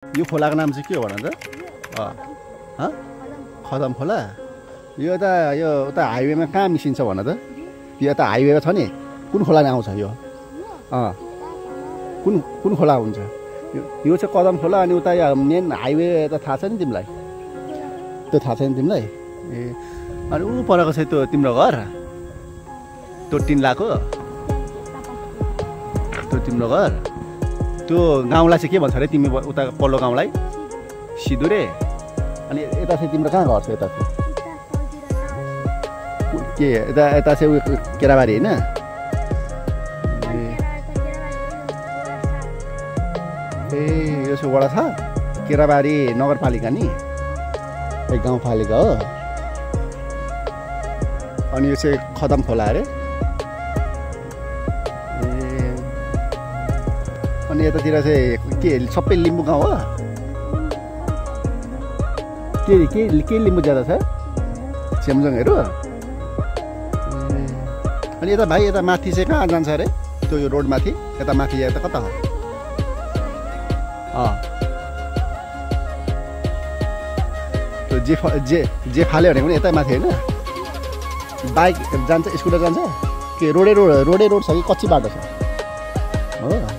यो खोलाको नाम चाहिँ के हो भन त? खदम खोला। यो उता हाइवेमा कहाँ मिसिन्छ भन त? यो यता हाइवेमा छ नि, कुन खोलामा आउँछ यो? कुन खोला हुन्छ? यो चाहिँ कदम खोला। अनि उता मेन हाइवे त थाहा छ नि तिमीलाई? त्यो थाहा छैन तिमीलाई? ए अनि ऊ परको चाहिँ त्यो तिम्रो घर, त्यो 3 लाख हो त्यो तिम्रो घर। त्यो गाउँलाई चाहिँ के भन्छ अरे तिमी उता पल्लो गाउँलाई? सिधुरे। अनि यता चाहिँ तिम्रो कहाँ घर छ? यता चाहिँ के यता चाहिँ उयो केराबारी होइन? ए यो चाहिँ वडा छ केराबारी नगरपालिका नि, एक गाउँपालिका हो। अनि यो चाहिँ खदम खोला अरे। अनि यतातिर चाहिँ के सबै लिम्बू गाउँ हो? के लिम्बू ज्यादा छ? चेम्जोङहरू। अनि यता भाइ यता माथि चाहिँ कहाँ जान्छ अरे? त्यो यो रोड माथि यता माथि यता कता हो? त्यो जे फाल्यो भने पनि यतै माथि होइन? बाइक जान्छ, स्कुटर जान्छ के? रोडै रोड छ कि कच्ची बाटो छ? हो।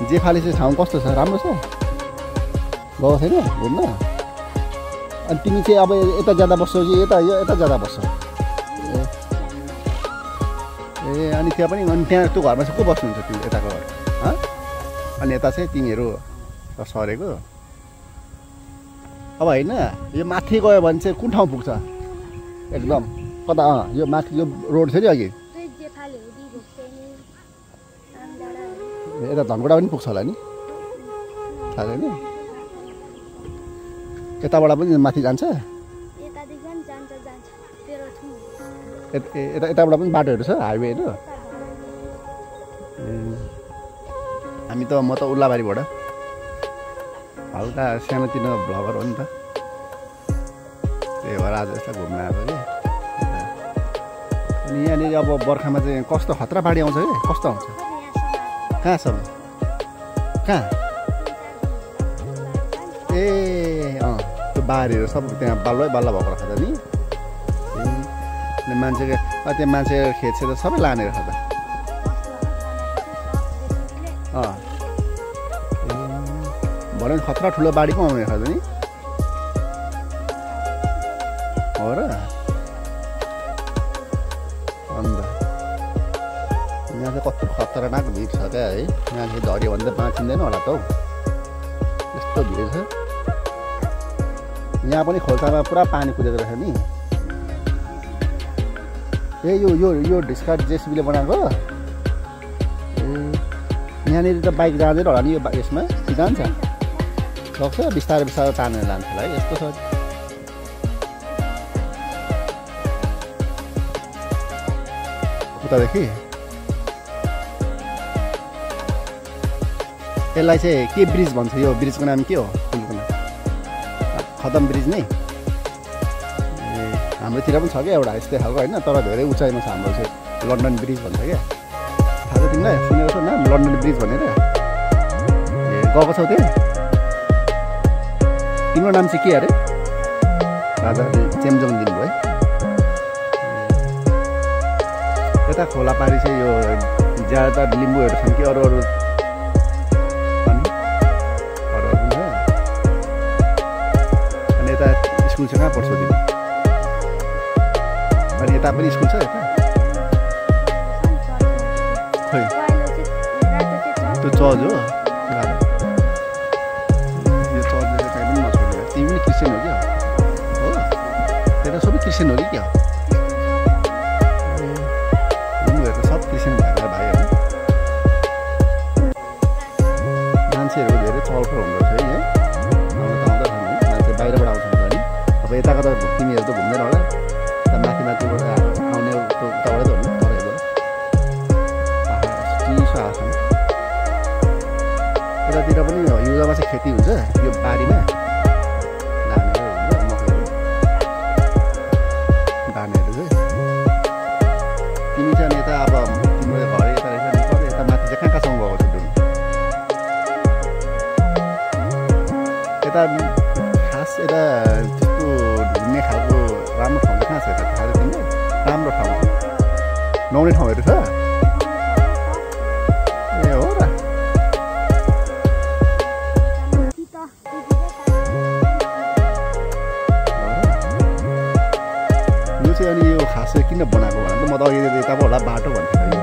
जे फाले चाहिँ ठाउँ कस्तो छ? राम्रो छ? गएको छैन घुम्न? अनि तिमी चाहिँ अब यता जाँदा बस्छौ कि यता जाँदा बस्छौ? ए अनि त्यहाँ पनि, अनि त्यहाँ त्यो घरमा चाहिँ को बस्नुहुन्छ तिमी यताको घर? अनि यता चाहिँ तिमीहरू सरेको? अब होइन यो माथि गयो भने चाहिँ कुन ठाउँ पुग्छ एकदम? कता? यो माथि यो रोड थियो नि अघि, यता धनकुटा पनि पुग्छ होला नि? थाहा छैन? यताबाट पनि माथि जान्छ? यताबाट पनि बाटोहरू छ, हाइवेहरू? हामी त म त उल्लाबारीबाट, हल्का सानोतिनो भ्लगर हो नि त, त्यही भएर आज यस्तो घुम्न आएको कि। अनि यहाँनिर अब बर्खामा चाहिँ कस्तो खतरा बाढी आउँछ कि? कस्तो आउँछ? कहाँ छ? कहाँ? ए त्यो बारीहरू सब त्यहाँ बाल्लै भएको रहेछ त नि? अनि मान्छेको त्यहाँ मान्छेको खेत त सबै लाने रहेछ त। भन खतरा ठुलो बाढी पो आउने रहेछ नि? हो र? अन्त यहाँ चाहिँ कस्तो खतरनाक भिड छ क्या है? यहाँ झऱ्यो भने त बाँचिँदैन होला त हौ, यस्तो भिड छ। यहाँ पनि खोल्सामा पुरा पानी कुदेको रहेछ नि। ए यो ढिस्का जेसिबीले बनाएको? ए यहाँनिर त बाइक जाँदैन होला नि यो यसमा? जान्छ? सक्छ बिस्तारै बिस्तारै तानेर लान्छ होला है? यस्तो छ उतादेखि। यसलाई चाहिँ के ब्रिज भन्छ? यो ब्रिजको नाम के हो? पुलको नाम खदम ब्रिज नै? ए हाम्रोतिर पनि छ क्या एउटा यस्तै खालको होइन, तर धेरै उचाइमा छ। हाम्रो चाहिँ लन्डन ब्रिज भन्छ क्या, थाहा छ तिमीलाई? सुनेको छौ नाम लन्डन ब्रिज भनेर? ए गएको छौ त्यहाँ? तिम्रो नाम चाहिँ के अरे? राजा चेम्जोङ दिनुभयो है? यता खोला पारी चाहिँ यो ज्यादातर लिम्बूहरू छन् कि अरू? स्कुल चाहिँ कहाँ पढ्छौ तिमी? अनि यता पनि स्कुल छ यता? खै त्यो चर्च हो? यो चर्चले चाहिँ कहीँ पनि नछोड्यो। तिमी पनि क्रिस्चियन हो क्या? हो त्यता सबै क्रिस्चियन हो कि क्या? तिमीहरू त सब क्रिस्चियन भएर भाइहरू। मान्छेहरू धेरै चलफल हुँदो रहेछ है? आउँदा छन् है मान्छे, बाहिरबाट आउँछ। अब यताको त तिमीहरू त घुम्दैन होला, माथिबाट आउने उताबाट त हो नि? तलबाट चिसो आएको छ। यतातिर पनि हिउँदमा चाहिँ खेती हुन्छ यो बारीमा, धानहरू हुन्छ, मकैहरू, धानहरू चाहिँ। तिमी चाहिँ यता अब तिम्रो घर यता रहेछ नि, यता माथि चाहिँ कहाँ कहाँसम्म गएको छ? यता खास यता त्यस्तो घुम्ने खालको राम्रो ठाउँ चाहिँ कहाँ छ यता थाहा छ तिमीलाई राम्रो ठाउँ नआउने ठाउँहरू छ ए हो र यो चाहिँ अनि यो खास चाहिँ किन बनाएको भने त म त अघि यता पो होला बाटो भन्थेँ